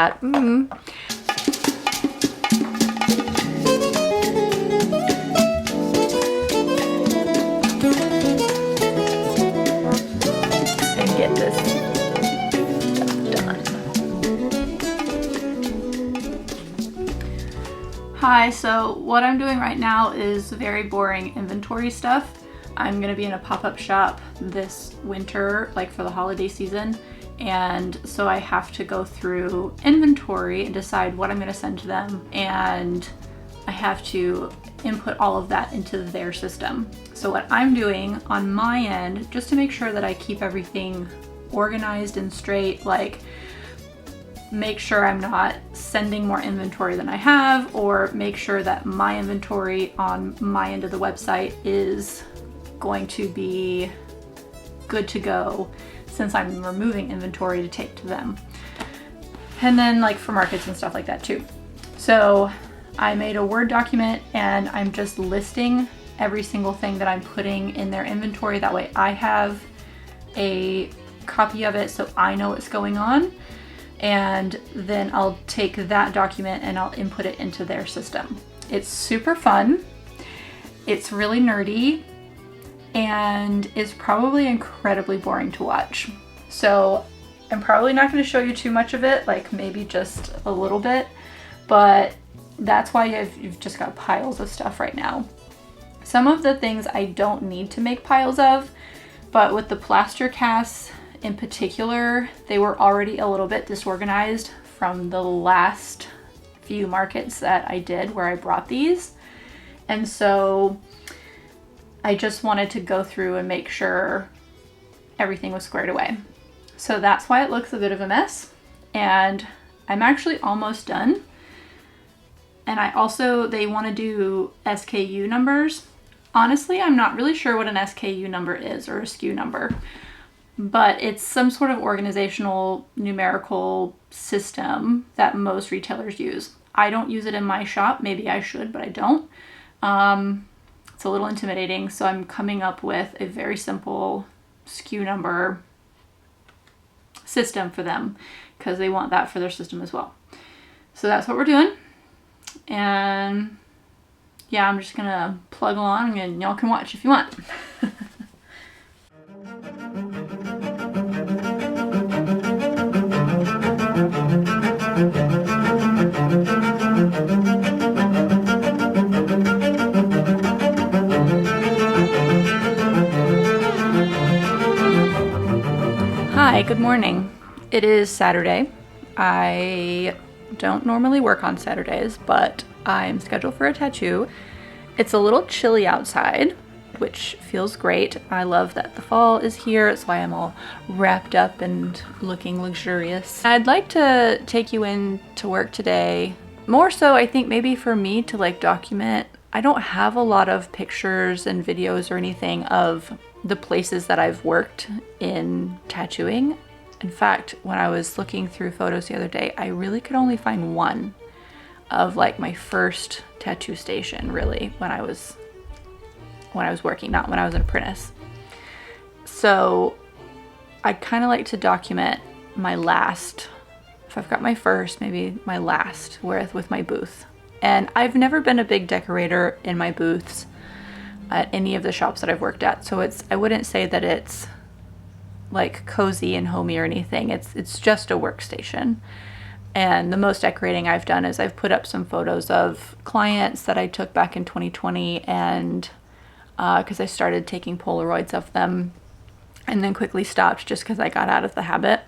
And get this stuff done. Hi, so what I'm doing right now is very boring inventory stuff. I'm gonna be in a pop-up shop this winter, like for the holiday season, and so I have to go through inventory and decide what I'm gonna send to them, and I have to input all of that into their system. So what I'm doing on my end, just to make sure that I keep everything organized and straight, like make sure I'm not sending more inventory than I have, or make sure that my inventory on my end of the website is going to be good to go since I'm removing inventory to take to them. And then like for markets and stuff like that too. So I made a Word document and I'm just listing every single thing that I'm putting in their inventory. That way I have a copy of it so I know what's going on. And then I'll take that document and I'll input it into their system. It's super fun. It's really nerdy and it's probably incredibly boring to watch. So I'm probably not going to show you too much of it, like maybe just a little bit, but that's why you've just got piles of stuff right now. Some of the things I don't need to make piles of, but with the plaster casts in particular, they were already a little bit disorganized from the last few markets that I did where I brought these. And so I just wanted to go through and make sure everything was squared away. So that's why it looks a bit of a mess. And I'm actually almost done. And they want to do SKU numbers. Honestly, I'm not really sure what an SKU number is or a SKU number, but it's some sort of organizational numerical system that most retailers use. I don't use it in my shop. Maybe I should, but I don't. It's a little intimidating, so I'm coming up with a very simple SKU number system for them because they want that for their system as well. So that's what we're doing. And yeah, I'm just gonna plug along and y'all can watch if you want. Hi, good morning. It is Saturday. I don't normally work on Saturdays, but I'm scheduled for a tattoo. It's a little chilly outside, which feels great. I love that the fall is here. That's why I'm all wrapped up and looking luxurious. I'd like to take you in to work today. More so, I think maybe for me to like document. I don't have a lot of pictures and videos or anything of the places that I've worked in tattooing. In fact, when I was looking through photos the other day, I really could only find one of like my first tattoo station, really, when I was working, not when I was an apprentice. So I'd kind of like to document my last, if I've got my first, maybe my last with my booth. And I've never been a big decorator in my booths at any of the shops that I've worked at. So I wouldn't say that it's like cozy and homey or anything. It's just a workstation. And the most decorating I've done is I've put up some photos of clients that I took back in 2020 and because I started taking Polaroids of them and then quickly stopped just because I got out of the habit.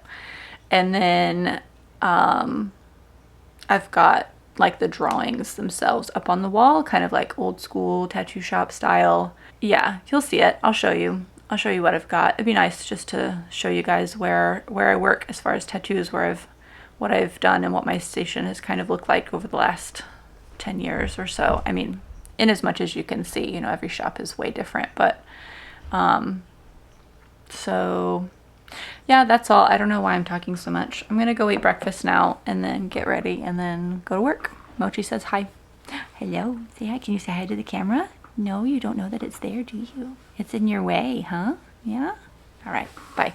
And then I've got like the drawings themselves up on the wall, kind of like old school tattoo shop style. Yeah, you'll see it. I'll show you what I've got. It'd be nice just to show you guys where I work as far as tattoos, what I've done and what my station has kind of looked like over the last 10 years or so. I mean, in as much as you can see, you know, every shop is way different, but so yeah, that's all. I don't know why I'm talking so much. I'm gonna go eat breakfast now and then get ready and then go to work. Mochi says hi. Hello, say hi. Can you say hi to the camera? No, you don't know that it's there, do you? It's in your way, huh? Yeah? All right, bye.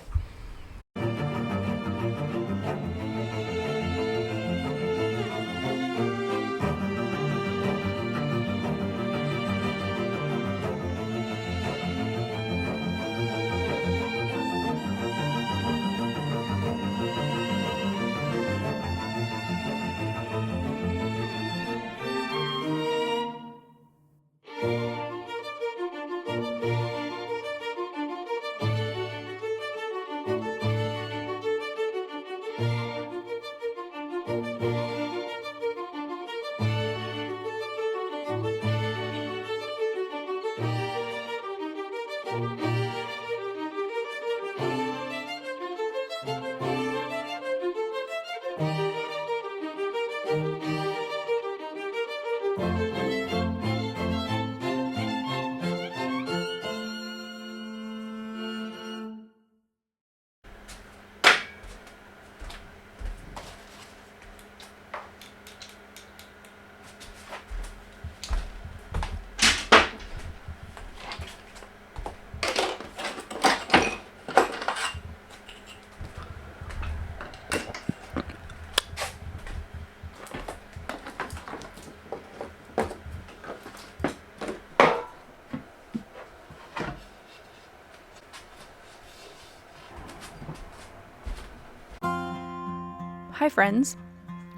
Hi friends!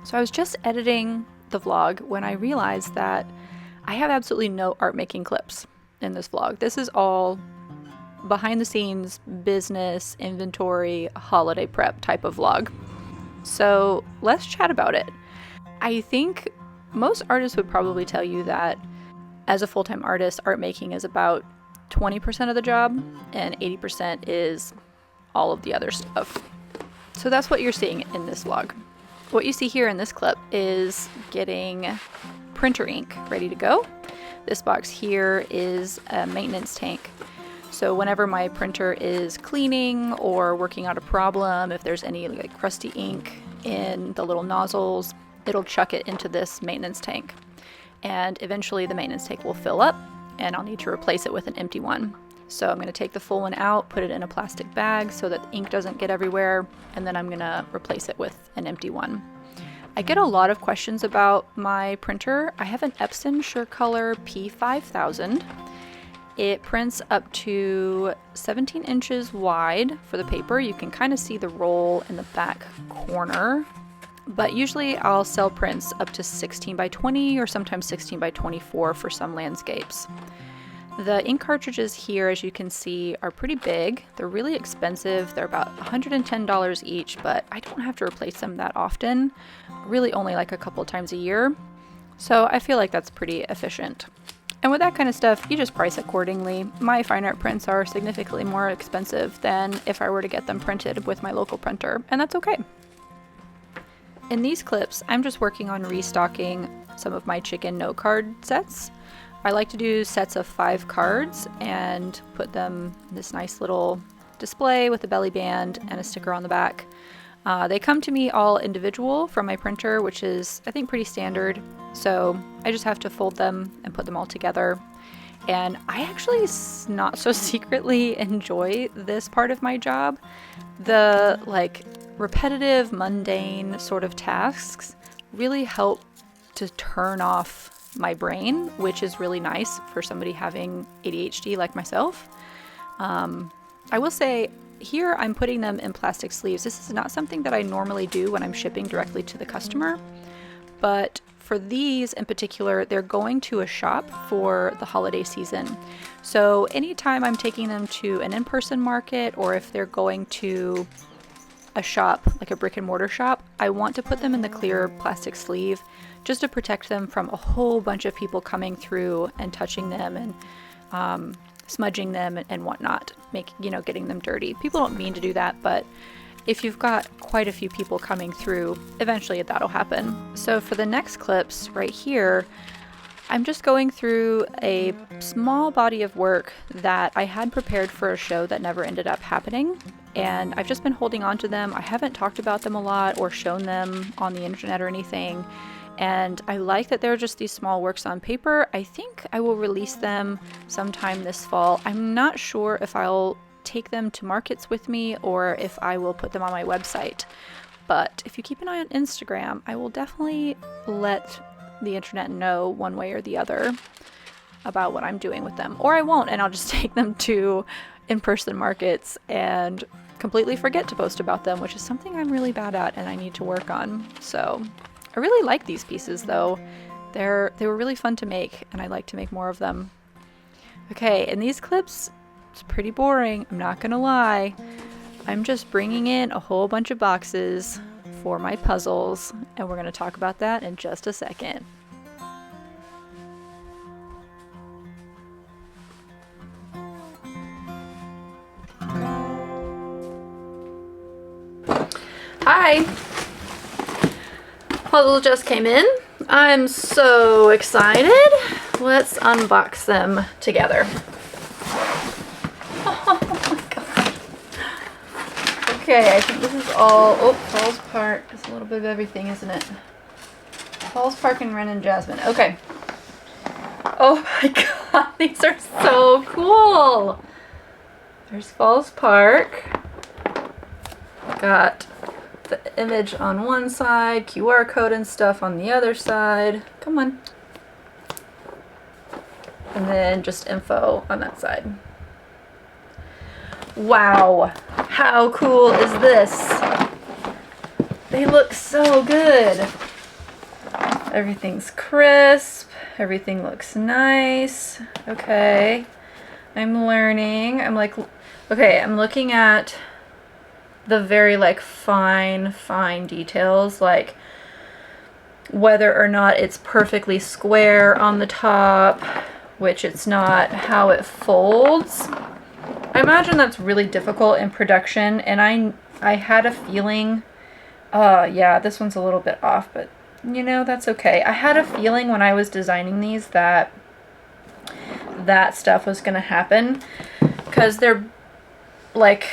So I was just editing the vlog when I realized that I have absolutely no art making clips in this vlog. This is all behind the scenes business, inventory, holiday prep type of vlog. So let's chat about it. I think most artists would probably tell you that as a full-time artist, art making is about 20% of the job and 80% is all of the other stuff. So that's what you're seeing in this vlog. What you see here in this clip is getting printer ink ready to go. This box here is a maintenance tank. So whenever my printer is cleaning or working out a problem, if there's any like crusty ink in the little nozzles, it'll chuck it into this maintenance tank. And eventually the maintenance tank will fill up and I'll need to replace it with an empty one. So I'm going to take the full one out, put it in a plastic bag so that the ink doesn't get everywhere, and then I'm going to replace it with an empty one. I get a lot of questions about my printer. I have an Epson SureColor P5000. It prints up to 17 inches wide for the paper. You can kind of see the roll in the back corner, but usually I'll sell prints up to 16 by 20 or sometimes 16 by 24 for some landscapes. The ink cartridges here, as you can see, are pretty big. They're really expensive. They're about $110 each, but I don't have to replace them that often, really only like a couple times a year. So I feel like that's pretty efficient. And with that kind of stuff, you just price accordingly. My fine art prints are significantly more expensive than if I were to get them printed with my local printer, and that's okay. In these clips, I'm just working on restocking some of my chicken note card sets. I like to do sets of 5 cards and put them in this nice little display with a belly band and a sticker on the back. They come to me all individual from my printer, which is, I think, pretty standard. So I just have to fold them and put them all together. And I actually not so secretly enjoy this part of my job. The like repetitive, mundane sort of tasks really help to turn off my brain, which is really nice for somebody having ADHD like myself. I will say here I'm putting them in plastic sleeves. This is not something that I normally do when I'm shipping directly to the customer, but for these in particular, they're going to a shop for the holiday season. So anytime I'm taking them to an in-person market, or if they're going to a shop, like a brick and mortar shop, I want to put them in the clear plastic sleeve just to protect them from a whole bunch of people coming through and touching them and smudging them and whatnot, getting them dirty. People don't mean to do that, but if you've got quite a few people coming through, eventually that'll happen. So for the next clips right here, I'm just going through a small body of work that I had prepared for a show that never ended up happening, and I've just been holding on to them. I haven't talked about them a lot or shown them on the internet or anything, and I like that they're just these small works on paper. I think I will release them sometime this fall. I'm not sure if I'll take them to markets with me or if I will put them on my website, but if you keep an eye on Instagram, I will definitely let the internet know one way or the other about what I'm doing with them, or I won't, and I'll just take them to in-person markets and completely forget to post about them, which is something I'm really bad at and I need to work on. So I really like these pieces though. They were really fun to make, and I like to make more of them. Okay, in these clips, it's pretty boring, I'm not gonna lie. I'm just bringing in a whole bunch of boxes for my puzzles, and we're going to talk about that in just a second. Hi! Puzzles just came in. I'm so excited. Let's unbox them together. Oh my god. Okay, I think this is all, oh, Falls Park. It's a little bit of everything, isn't it? Falls Park and Ren and Jasmine. Okay. Oh my god, these are so cool. There's Falls Park. Got the image on one side, QR code and stuff on the other side. Come on. And then just info on that side. Wow, how cool is this? They look so good. Everything's crisp, everything looks nice. Okay, I'm learning. I'm like, okay, I'm looking at the very like fine details, like whether or not it's perfectly square on the top, which it's not, how it folds. I imagine that's really difficult in production, and I had a feeling, yeah, this one's a little bit off, but you know, that's okay. I had a feeling when I was designing these that that stuff was gonna happen, because they're like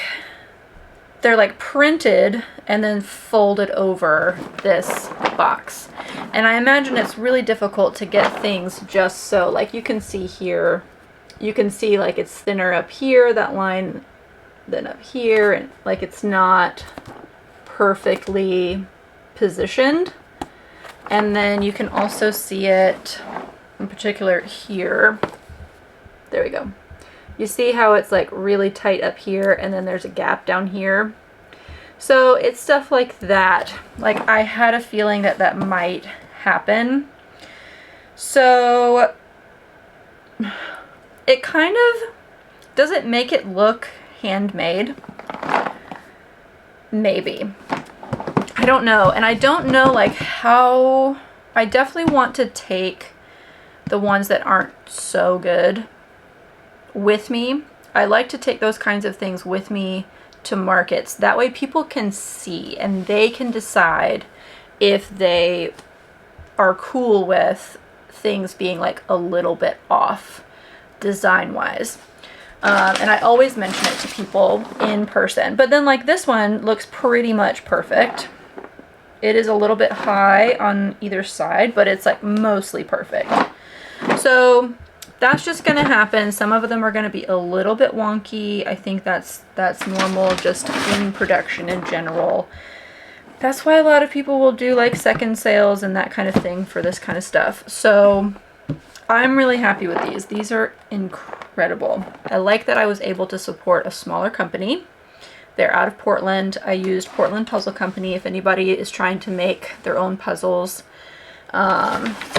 printed and then folded over this box. And I imagine it's really difficult to get things just so, like you can see here, you can see like it's thinner up here, that line, than up here, and like it's not perfectly positioned. And then you can also see it in particular here. There we go. You see how it's like really tight up here and then there's a gap down here. So it's stuff like that. Like I had a feeling that that might happen. So it kind of, does it make it look handmade? Maybe. I don't know. And I don't know like how, I definitely want to take the ones that aren't so good with me. I like to take those kinds of things with me to markets. That way people can see and they can decide if they are cool with things being like a little bit off design wise. And I always mention it to people in person. But then like this one looks pretty much perfect. It is a little bit high on either side, but it's like mostly perfect. So that's just going to happen. Some of them are going to be a little bit wonky. I think that's normal just in production in general. That's why a lot of people will do like second sales and that kind of thing for this kind of stuff. So I'm really happy with these. These are incredible. I like that I was able to support a smaller company. They're out of Portland. I used Portland Puzzle Company. If anybody is trying to make their own puzzles,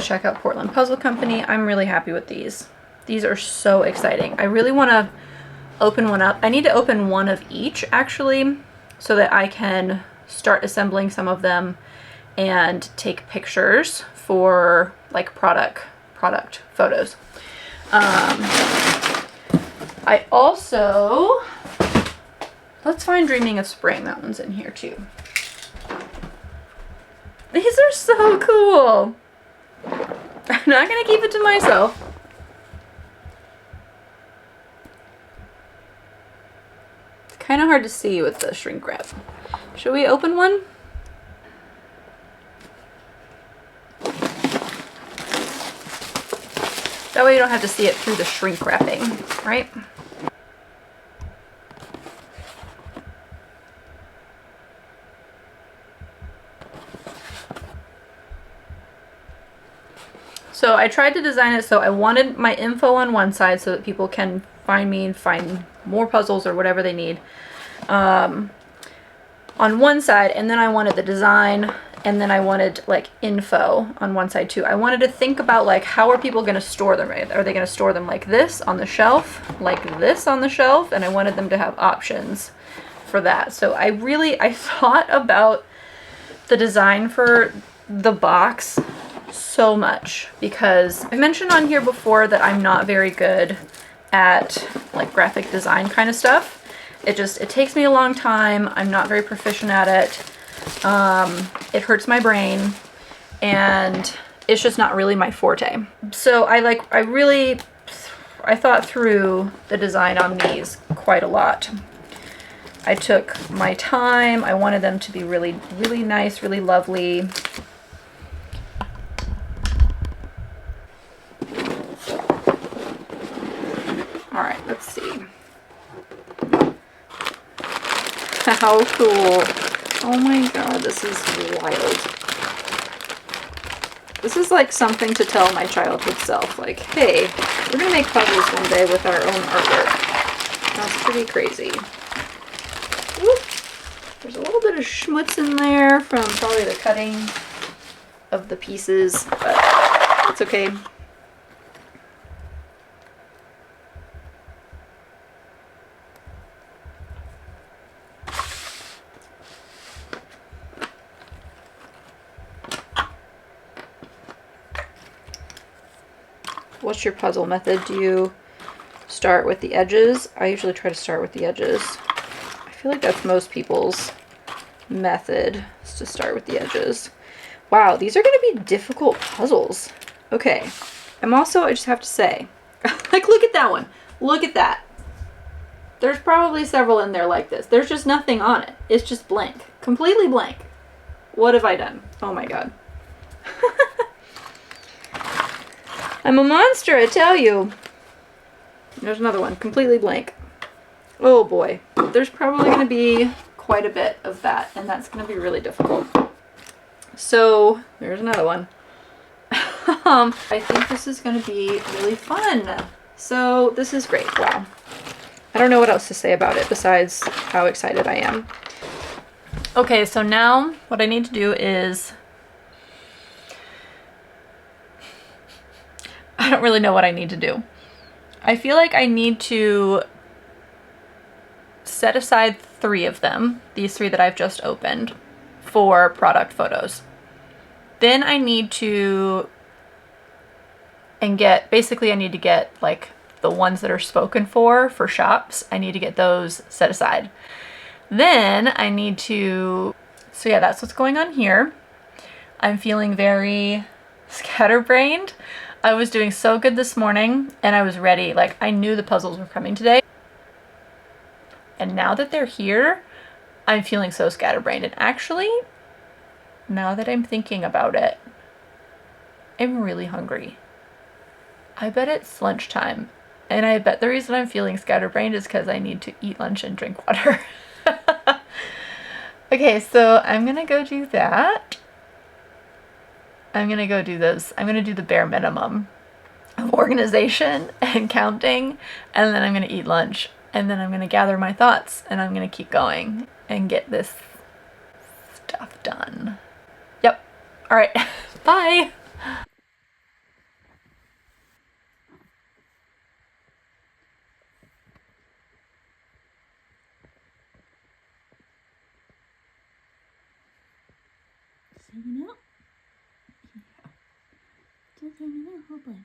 check out Portland Puzzle Company. I'm really happy with these. These are so exciting. I really want to open one up. I need to open one of each actually, so that I can start assembling some of them and take pictures for like product photos. I also, let's find Dreaming of Spring. That one's in here too. These are so cool. I'm not gonna keep it to myself. It's kind of hard to see with the shrink wrap. Should we open one? That way you don't have to see it through the shrink wrapping, right? So I tried to design it so I wanted my info on one side so that people can find me and find more puzzles or whatever they need on one side, and then I wanted the design, and then I wanted like info on one side too. I wanted to think about like, how are people going to store them, right? Are they going to store them like this on the shelf, like this on the shelf? And I wanted them to have options for that. So I thought about the design for the box so much because I mentioned on here before that I'm not very good at like graphic design kind of stuff. It takes me a long time. I'm not very proficient at it. It hurts my brain and it's just not really my forte. So I thought through the design on these quite a lot. I took my time. I wanted them to be really, really nice, really lovely. All right, let's see. How cool. Oh my God, this is wild. This is like something to tell my childhood self, like, hey, we're gonna make puzzles one day with our own artwork. That's pretty crazy. Whoop. There's a little bit of schmutz in there from probably the cutting of the pieces, but that's okay. What's your puzzle method? Do you start with the edges? I usually try to start with the edges. I feel like that's most people's method, is to start with the edges. Wow, these are going to be difficult puzzles. Okay. I just have to say, like, look at that one. Look at that. There's probably several in there like this. There's just nothing on it. It's just blank. Completely blank. What have I done? Oh my God. I'm a monster, I tell you. There's another one, completely blank. Oh boy. There's probably going to be quite a bit of that, and that's going to be really difficult. So, there's another one. I think this is going to be really fun. So, this is great. Wow. I don't know what else to say about it besides how excited I am. Okay, so now what I need to do is... I don't really know what I need to do. I feel like I need to set aside 3 of them, these 3 that I've just opened, for product photos. Then I need to, basically I need to get like the ones that are spoken for shops. I need to get those set aside. Then I need to, so yeah, that's what's going on here. I'm feeling very scatterbrained. I was doing so good this morning and I was ready. Like, I knew the puzzles were coming today. And now that they're here, I'm feeling so scatterbrained. And actually, now that I'm thinking about it, I'm really hungry. I bet it's lunchtime. And I bet the reason I'm feeling scatterbrained is because I need to eat lunch and drink water. Okay, so I'm gonna go do that. I'm gonna go do those. I'm gonna do the bare minimum of organization and counting, and then I'm gonna eat lunch, and then I'm gonna gather my thoughts, and I'm gonna keep going and get this stuff done. Yep. All right. Bye. Hanging out? Yeah. Just hanging out, hopefully.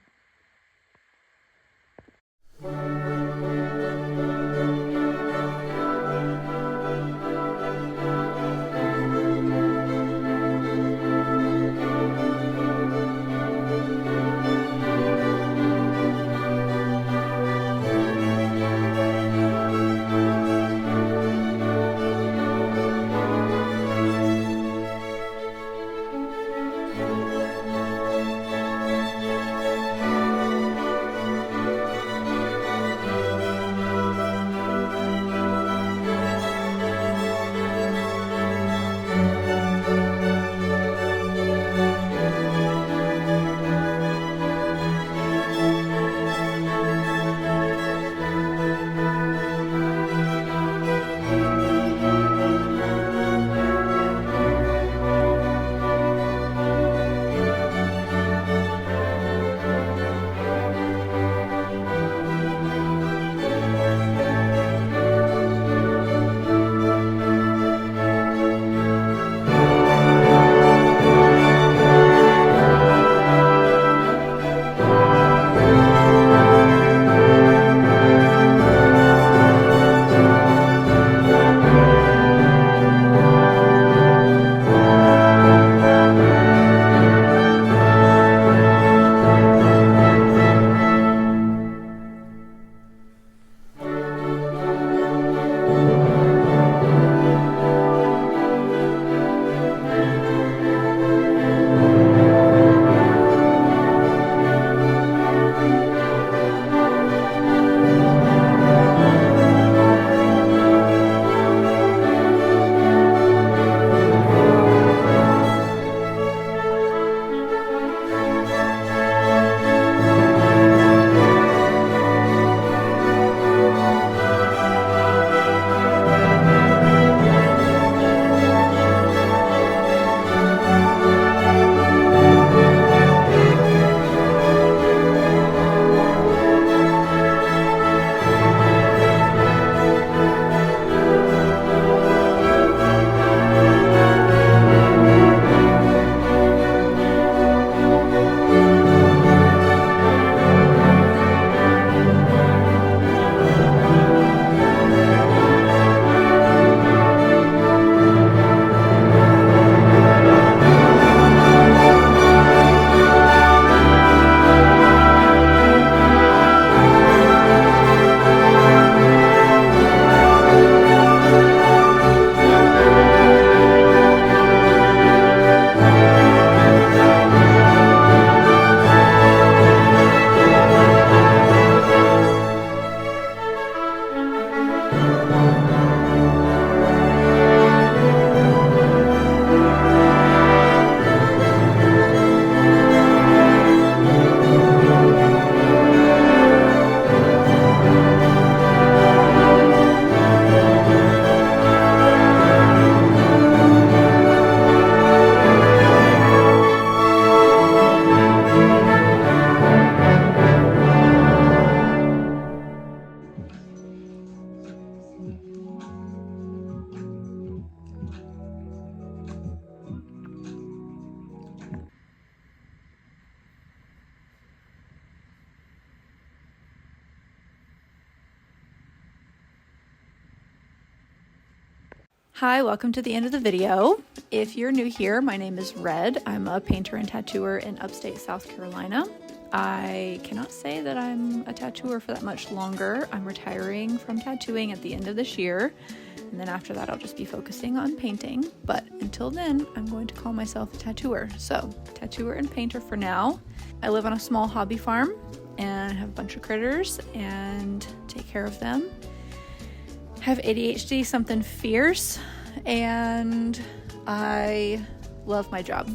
Hi, welcome to the end of the video. If you're new here, my name is Red. I'm a painter and tattooer in upstate South Carolina. I cannot say that I'm a tattooer for that much longer. I'm retiring from tattooing at the end of this year, and then after that I'll just be focusing on painting. But until then, I'm going to call myself a tattooer. So, tattooer and painter for now. I live on a small hobby farm and have a bunch of critters and take care of them. Have ADHD, something fierce, and I love my job.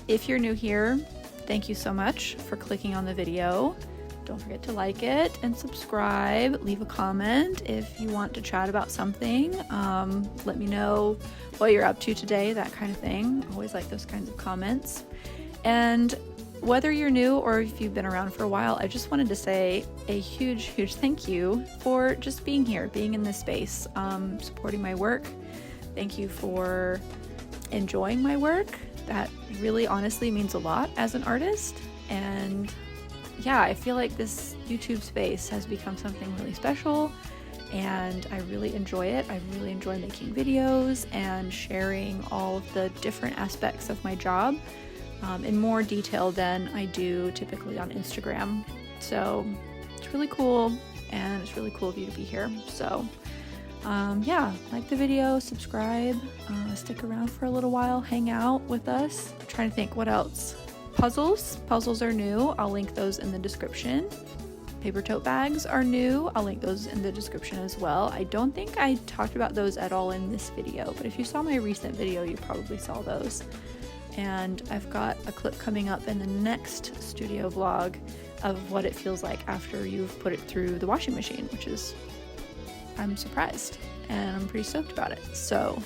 If you're new here, thank you so much for clicking on the video. Don't forget to like it and subscribe. Leave a comment if you want to chat about something. Let me know what you're up to today, that kind of thing. Always like those kinds of comments. And whether you're new or if you've been around for a while, I just wanted to say a huge thank you for just being here, being in this space, supporting my work. Thank you for enjoying my work. That really honestly means a lot as an artist. And yeah, I feel like this YouTube space has become something really special and I really enjoy it. I really enjoy making videos and sharing all of the different aspects of my job in more detail than I do typically on Instagram. So it's really cool, and it's really cool of you to be here. So yeah, like the video, subscribe, stick around for a little while, hang out with us. I'm trying to think what else. Puzzles are new. I'll link those in the description. Paper tote bags are new. I'll link those in the description as well. I don't think I talked about those at all in this video, but if you saw my recent video, you probably saw those. And I've got a clip coming up in the next studio vlog of what it feels like after you've put it through the washing machine, which is, I'm surprised and I'm pretty stoked about it. So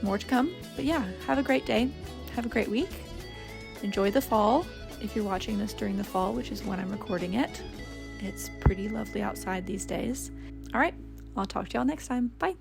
more to come, but yeah, have a great day. Have a great week. Enjoy the fall. If you're watching this during the fall, which is when I'm recording it, it's pretty lovely outside these days. All right, I'll talk to y'all next time. Bye.